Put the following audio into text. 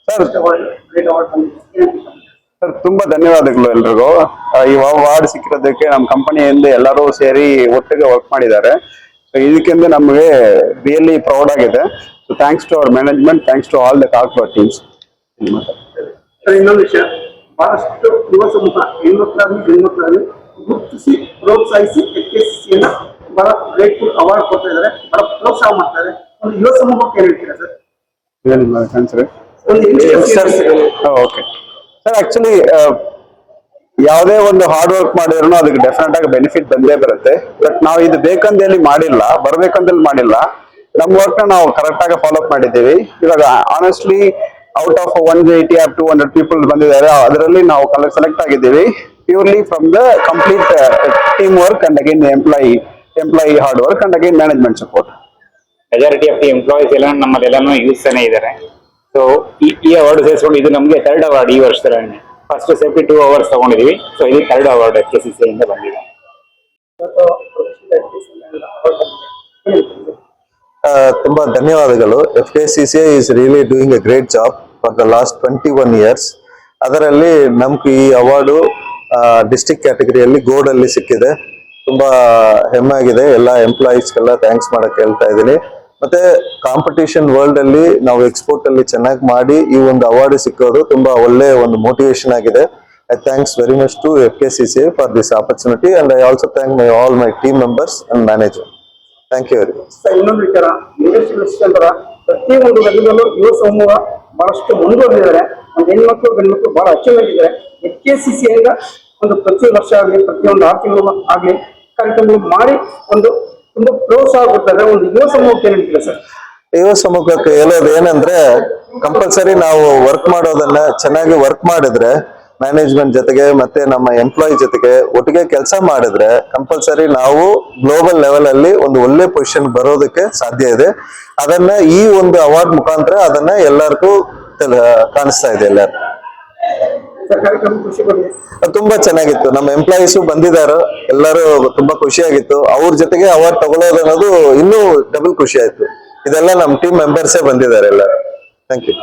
Sir sir ತುಂಬಾ ಧನ್ಯವಾದಗಳು ಎಲ್ರಿಗೂ. ಈ ಅವಾರ್ಡ್ ಸಿಕ್ಕಿರೋದಕ್ಕೆ ನಮ್ಮ ಕಂಪನಿಯಿಂದ ಎಲ್ಲರೂ ಸೇರಿ ಒಟ್ಟಿಗೆ ವರ್ಕ್ ಮಾಡಿದ್ದಾರೆ. ಸೊ ಇದಕ್ಕಿಂತ ನಮಗೆ ರಿಯಲಿ ಪ್ರೌಡ್ ಆಗಿದೆ. So thanks to our management, thanks to all the corporate teams. ಇನ್ನೊಂದು ವಿಷಯ, ಬಹಳಷ್ಟು ಯುವ ಸಮೂಹ ಹೆಣ್ಮಕ್ಳಾಗಲಿ ಗಂಡ್ಮಕ್ಳಾಗಲಿ ಗುರುತಿಸಿ ಪ್ರೋತ್ಸಾಹಿಸಿ HKCC ಬಹಳ ಗ್ರೇಟ್ಫುಲ್ ಅವಾರ್ಡ್ ಕೊಡ್ತಾ ಇದ್ದಾರೆ, ಬಹಳ ಪ್ರೋತ್ಸಾಹ ಮಾಡ್ತಾರೆ. ಒಂದು ಯುವ ಸಮೂಹಕ್ಕೆ ಏನ್ ಹೇಳ್ತೀರಾ ಸರ್? ಓಕೆ ಸರ್, ಆಕ್ಚುಲಿ ಯಾವುದೇ ಒಂದು ಹಾರ್ಡ್ ವರ್ಕ್ ಮಾಡಿದ್ರು ಅದಕ್ಕೆ ಡೆಫಿನೆಟ್ ಆಗಿ ಬೆನಿಫಿಟ್ ಬಂದೇ ಬರುತ್ತೆ. ಬಟ್ ನಾವು ಇದು ಬೇಕಂದೇಳಿ ಮಾಡಿಲ್ಲ, ಬರ್ಬೇಕಂದೇಳಿ ಮಾಡಿಲ್ಲ. ನಮ್ಮ ವರ್ಕ್ ನಾವು ಕರೆಕ್ಟ್ ಆಗಿ ಫಾಲೋ ಅಪ್ ಮಾಡಿದ್ದೀವಿ. ಇವಾಗ honestly out of 180 or 200 people ಬಂದಿದ್ದಾರೆ, ಅದರಲ್ಲಿ ನಾವು ಸೆಲೆಕ್ಟ್ ಆಗಿದ್ದೀವಿ purely from the complete team work and again employee hard work and again management support. Majority of the employees ಎಲ್ಲ ನಮ್ಮಲ್ಲೆಲ್ಲಾನು ಯೂಸ್ ಇದ್ದಾರೆ. ಸೊ ಈ ಅವಾರ್ಡ್ ಸೇರಿಸ್ಕೊಂಡು ಇದು ನಮಗೆ 3rd ಅವಾರ್ಡ್ ಈ ವರ್ಷದಲ್ಲಿ. ಫಸ್ಟ್ ಸೇಫ್ಟಿ 2 ಅವಾರ್ಡ್ಸ್ ತಗೊಂಡಿದೀವಿ. ಸೊ ಇದು 3rd ಅವಾರ್ಡ್ HKCC ಇಂದ ಬಂದಿದೆ. ತುಂಬಾ ಧನ್ಯವಾದಗಳು. FKCC is really doing a great job for the last 21 years. ಅದರಲ್ಲಿ ನಮ್ಗೆ ಈ ಅವಾರ್ಡು ಡಿಸ್ಟ್ರಿಕ್ಟ್ ಕ್ಯಾಟಗರಿಯಲ್ಲಿ ಗೋಲ್ಡ್ ಅಲ್ಲಿ ಸಿಕ್ಕಿದೆ. ತುಂಬಾ ಹೆಮ್ಮೆ ಆಗಿದೆ. ಎಲ್ಲ ಎಂಪ್ಲಾಯೀಸ್ಗೆಲ್ಲ ಥ್ಯಾಂಕ್ಸ್ ಮಾಡಕ್ ಹೇಳ್ತಾ ಇದ್ದೀನಿ. ಮತ್ತೆ ಕಾಂಪಿಟೇಷನ್ ವರ್ಲ್ಡ್ ಅಲ್ಲಿ ನಾವು ಎಕ್ಸ್ಪೋರ್ಟ್ ಅಲ್ಲಿ ಚೆನ್ನಾಗಿ ಮಾಡಿ ಈ ಒಂದು ಅವಾರ್ಡ್ ಸಿಕ್ಕೋದು ತುಂಬಾ ಒಳ್ಳೆ ಒಂದು ಮೋಟಿವೇಶನ್ ಆಗಿದೆ. I thanks very much to FKCC for this opportunity and I also thank all my team members and management. Thank you very much. ಇನ್ನೊಂದು ವಿಚಾರ, ಪ್ರತಿಯೊಂದು ರಂಗದಲ್ಲೂ ಯುವ ಸಮೂಹ ಬಹಳಷ್ಟು ಮುಂದುವರೆದಿದ್ದಾರೆ. ಒಂದು ಹೆಣ್ಮಕ್ಳು ಗಂಡ್ಮಕ್ಳು ಬಹಳ ಅಚೀವ್ಮೆಂಟ್ ಇದ್ದಾರೆ. HKCC ಇಂದ ಒಂದು ಪ್ರತಿ ವರ್ಷ ಆಗಲಿ ಪ್ರತಿಯೊಂದು 6 ತಿಂಗಳು ಆಗಲಿ ಕಾರ್ಯಕ್ರಮಗಳು ಮಾಡಿ ಒಂದು ತುಂಬಾ ಪ್ರೋತ್ಸಾಹ ಕೊಡ್ತಾರೆ. ಒಂದು ಯುವ ಸಮೂಹಕ್ಕೆ ಏನ್ ಹೇಳ್ತೀರಾ ಸರ್? ಯುವ ಸಮೂಹಕ್ಕೆ ಹೇಳೋದು ಏನಂದ್ರೆ, ಕಂಪಲ್ಸರಿ ನಾವು ವರ್ಕ್ ಮಾಡೋದನ್ನ ಚೆನ್ನಾಗಿ ವರ್ಕ್ ಮಾಡಿದ್ರೆ ಮ್ಯಾನೇಜ್ಮೆಂಟ್ ಜೊತೆಗೆ ಮತ್ತೆ ನಮ್ಮ ಎಂಪ್ಲಾಯಿ ಜೊತೆಗೆ ಒಟ್ಟಿಗೆ ಕೆಲಸ ಮಾಡಿದ್ರೆ ಕಂಪಲ್ಸರಿ ನಾವು ಗ್ಲೋಬಲ್ ಲೆವೆಲ್ ಅಲ್ಲಿ ಒಂದು ಒಳ್ಳೆ ಪೊಸಿಷನ್ ಬರೋದಕ್ಕೆ ಸಾಧ್ಯ ಇದೆ. ಅದನ್ನ ಈ ಒಂದು ಅವಾರ್ಡ್ ಮುಖಾಂತರ ಅದನ್ನ ಎಲ್ಲರಿಗೂ ಕಾಣಿಸ್ತಾ ಇದೆ. ಎಲ್ಲರೂ ತುಂಬಾ ಚೆನ್ನಾಗಿತ್ತು. ನಮ್ಮ ಎಂಪ್ಲಾಯೀಸು ಬಂದಿದ್ದಾರೆ, ಎಲ್ಲರೂ ತುಂಬಾ ಖುಷಿಯಾಗಿತ್ತು. ಅವ್ರ ಜೊತೆಗೆ ಅವಾರ್ಡ್ ತಗೊಳ್ಳೋದು ಅನ್ನೋದು ಇನ್ನೂ ಡಬಲ್ ಖುಷಿ ಆಯ್ತು. ಇದೆಲ್ಲ ನಮ್ಮ ಟೀಮ್ ಮೆಂಬರ್ಸೇ ಬಂದಿದ್ದಾರೆ ಎಲ್ಲರೂ. Thank you.